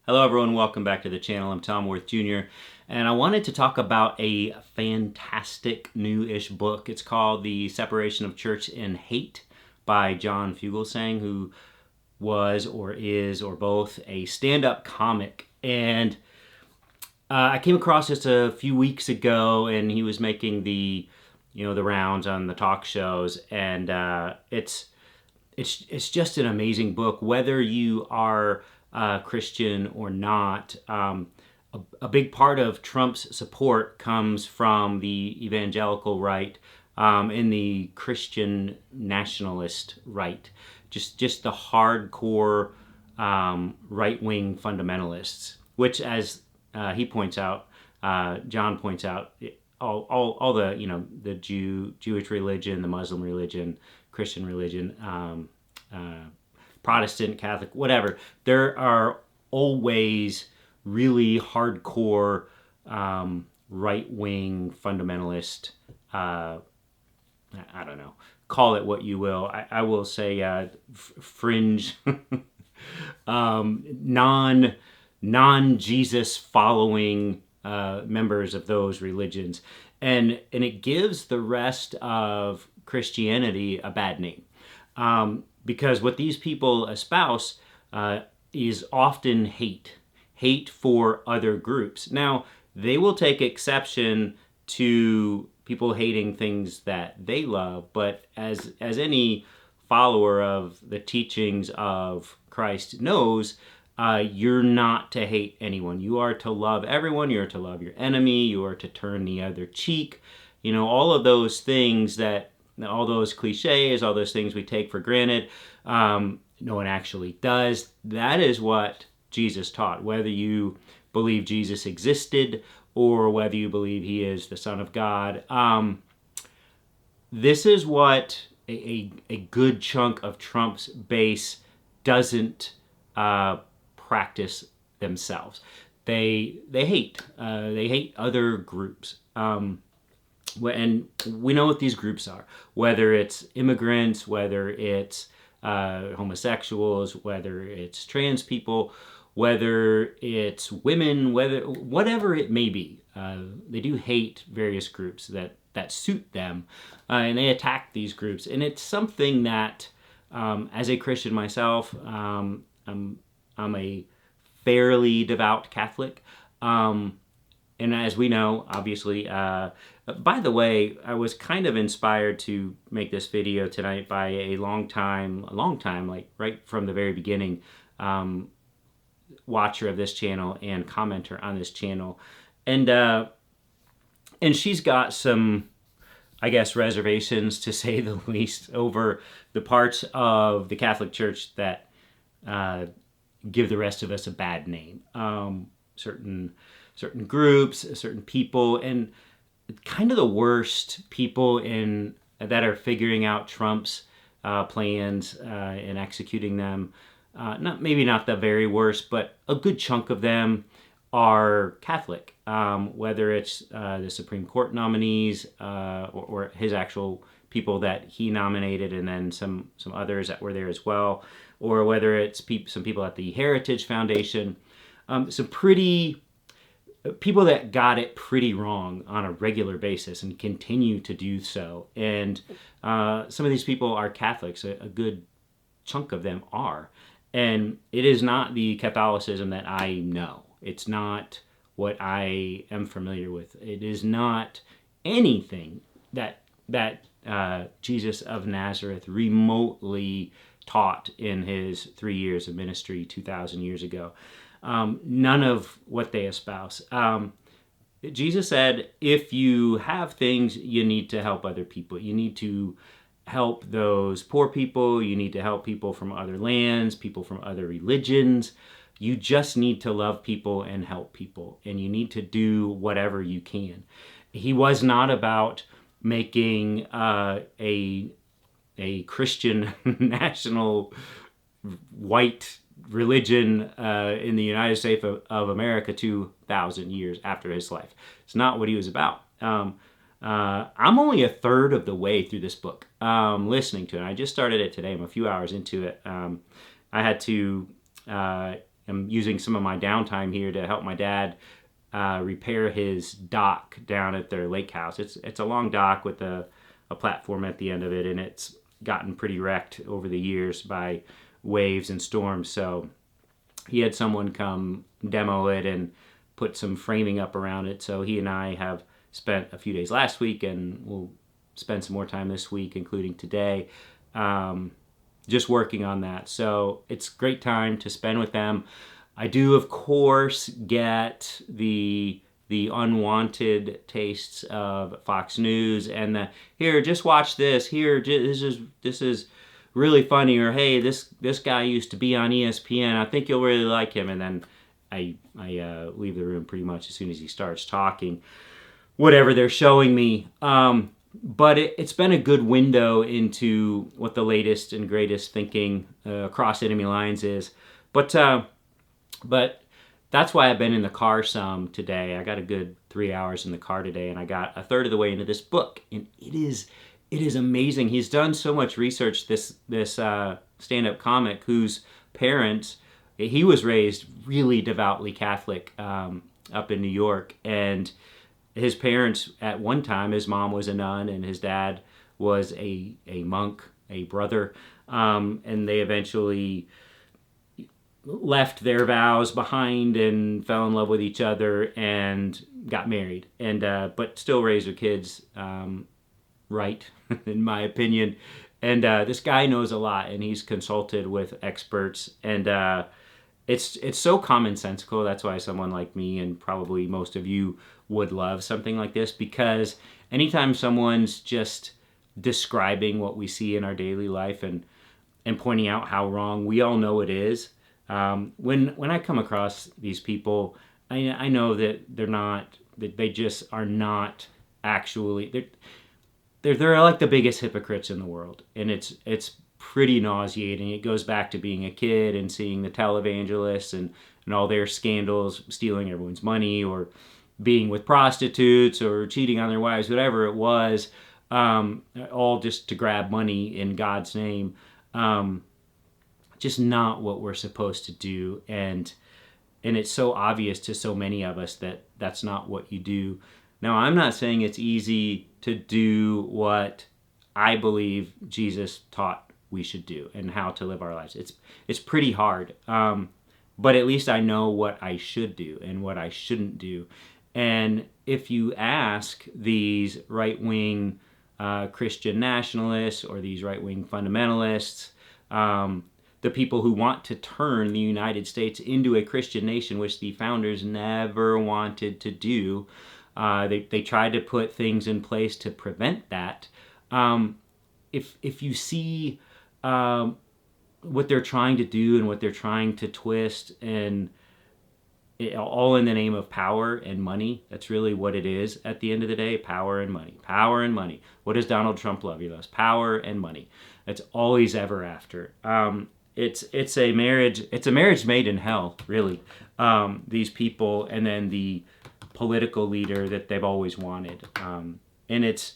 Hello everyone, welcome back to the channel. I'm Tom Worth Jr. and I wanted to talk about a fantastic new-ish book. It's called The Separation of Church and Hate by John Fugelsang, who was or is or both a stand-up comic. And I came across this a few weeks ago, and he was making the rounds on the talk shows, and it's just an amazing book. Whether you are Christian or not, a big part of Trump's support comes from the evangelical right and the Christian nationalist right, just the hardcore right-wing fundamentalists, which, as he points out, John points out, all the the Jewish religion, the Muslim religion, Christian religion, Protestant, Catholic, whatever, there are always really hardcore right-wing fundamentalist, I don't know, call it what you will. I will say fringe, non-Jesus following members of those religions. And it gives the rest of Christianity a bad name. Because what these people espouse is often hate for other groups. Now, they will take exception to people hating things that they love, but as any follower of the teachings of Christ knows, you're not to hate anyone. You are to love everyone. You are to love your enemy. You are to turn the other cheek. You know, all of those things all those cliches, all those things we take for granted, no one actually does. That is what Jesus taught. Whether you believe Jesus existed or whether you believe he is the Son of God, this is what a good chunk of Trump's base doesn't practice themselves. They hate other groups. And we know what these groups are, whether it's immigrants, whether it's homosexuals, whether it's trans people, whether it's women, whatever it may be. They do hate various groups that suit them, and they attack these groups. And it's something that, as a Christian myself, I'm a fairly devout Catholic. And as we know, obviously, by the way, I was kind of inspired to make this video tonight by a long time, like right from the very beginning, watcher of this channel and commenter on this channel. And she's got some, I guess, reservations, to say the least, over the parts of the Catholic Church that give the rest of us a bad name. Certain groups, certain people, and kind of the worst people that are figuring out Trump's plans and executing them. Maybe not the very worst, but a good chunk of them are Catholic. Whether it's the Supreme Court nominees or his actual people that he nominated, and then some others that were there as well, or whether it's some people at the Heritage Foundation. Some pretty people that got it pretty wrong on a regular basis and continue to do so. And some of these people are Catholics. A good chunk of them are. And it is not the Catholicism that I know. It's not what I am familiar with. It is not anything that Jesus of Nazareth remotely taught in his 3 years of ministry 2,000 years ago. None of what they espouse. Jesus said, if you have things, you need to help other people. You need to help those poor people. You need to help people from other lands, people from other religions. You just need to love people and help people. And you need to do whatever you can. He was not about making a Christian national white religion in the United States of America 2,000 years after his life. It's not what he was about. I'm only a third of the way through this book, listening to it. I just started it today. I'm a few hours into it. I had to am using some of my downtime here to help my dad repair his dock down at their lake house. It's a long dock with a platform at the end of it, and it's gotten pretty wrecked over the years by waves and storms. So he had someone come demo it and put some framing up around it. So he and I have spent a few days last week, and we'll spend some more time this week, including today, just working on that. So it's a great time to spend with them. I do, of course, get the unwanted tastes of Fox News and the, here, just watch this. Here, this is really funny. Or hey, this guy used to be on ESPN. I think you'll really like him. And then I leave the room pretty much as soon as he starts talking whatever they're showing me. But it's been a good window into what the latest and greatest thinking across enemy lines is. But that's why I've been in the car some today. I got a good 3 hours in the car today, and I got a third of the way into this book, and it is amazing. He's done so much research. This stand-up comic whose parents, he was raised really devoutly Catholic up in New York, and his parents at one time, his mom was a nun and his dad was a monk, a brother, and they eventually left their vows behind and fell in love with each other and got married, and but still raised their kids right, in my opinion. And this guy knows a lot, and he's consulted with experts, and it's so commonsensical. That's why someone like me and probably most of you would love something like this, because anytime someone's just describing what we see in our daily life and pointing out how wrong we all know it is, when I come across these people, I know that they just are not actually, they're like the biggest hypocrites in the world, and it's pretty nauseating. It goes back to being a kid and seeing the televangelists and all their scandals, stealing everyone's money or being with prostitutes or cheating on their wives, whatever it was, all just to grab money in God's name. Just not what we're supposed to do, and it's so obvious to so many of us that that's not what you do. Now, I'm not saying it's easy to do what I believe Jesus taught we should do and how to live our lives. It's pretty hard, but at least I know what I should do and what I shouldn't do. And if you ask these right-wing Christian nationalists or these right-wing fundamentalists, the people who want to turn the United States into a Christian nation, which the founders never wanted to do, they tried to put things in place to prevent that. If you see what they're trying to do and what they're trying to twist, and all in the name of power and money. That's really what it is at the end of the day. Power and money. Power and money. What does Donald Trump love? He loves power and money. That's all he's ever after. It's a marriage. It's a marriage made in hell, really. These people, and then the political leader that they've always wanted. And it's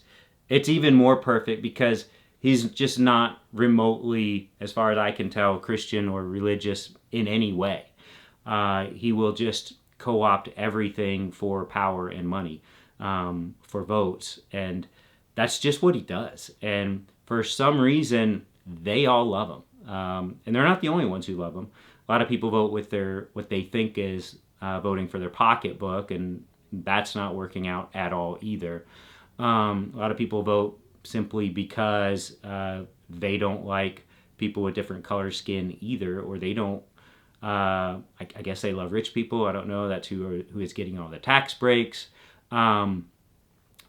even more perfect because he's just not remotely, as far as I can tell, Christian or religious in any way. He will just co-opt everything for power and money, for votes. And that's just what he does. And for some reason, they all love him. And they're not the only ones who love him. A lot of people vote with what they think is voting for their pocketbook, and that's not working out at all either. A lot of people vote simply because they don't like people with different color skin either, or they don't. I guess they love rich people. I don't know. That's who is getting all the tax breaks. I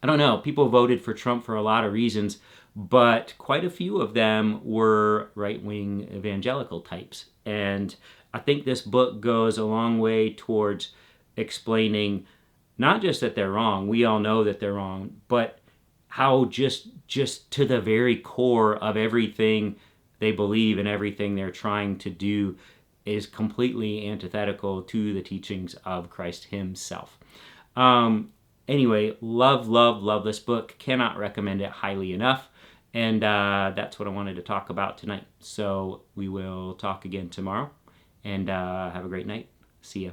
don't know. People voted for Trump for a lot of reasons, but quite a few of them were right-wing evangelical types. And I think this book goes a long way towards explaining not just that they're wrong. We all know that they're wrong, but how just to the very core of everything they believe and everything they're trying to do is completely antithetical to the teachings of Christ himself. Anyway, love this book. Cannot recommend it highly enough. And that's what I wanted to talk about tonight. So we will talk again tomorrow. and have a great night. See ya.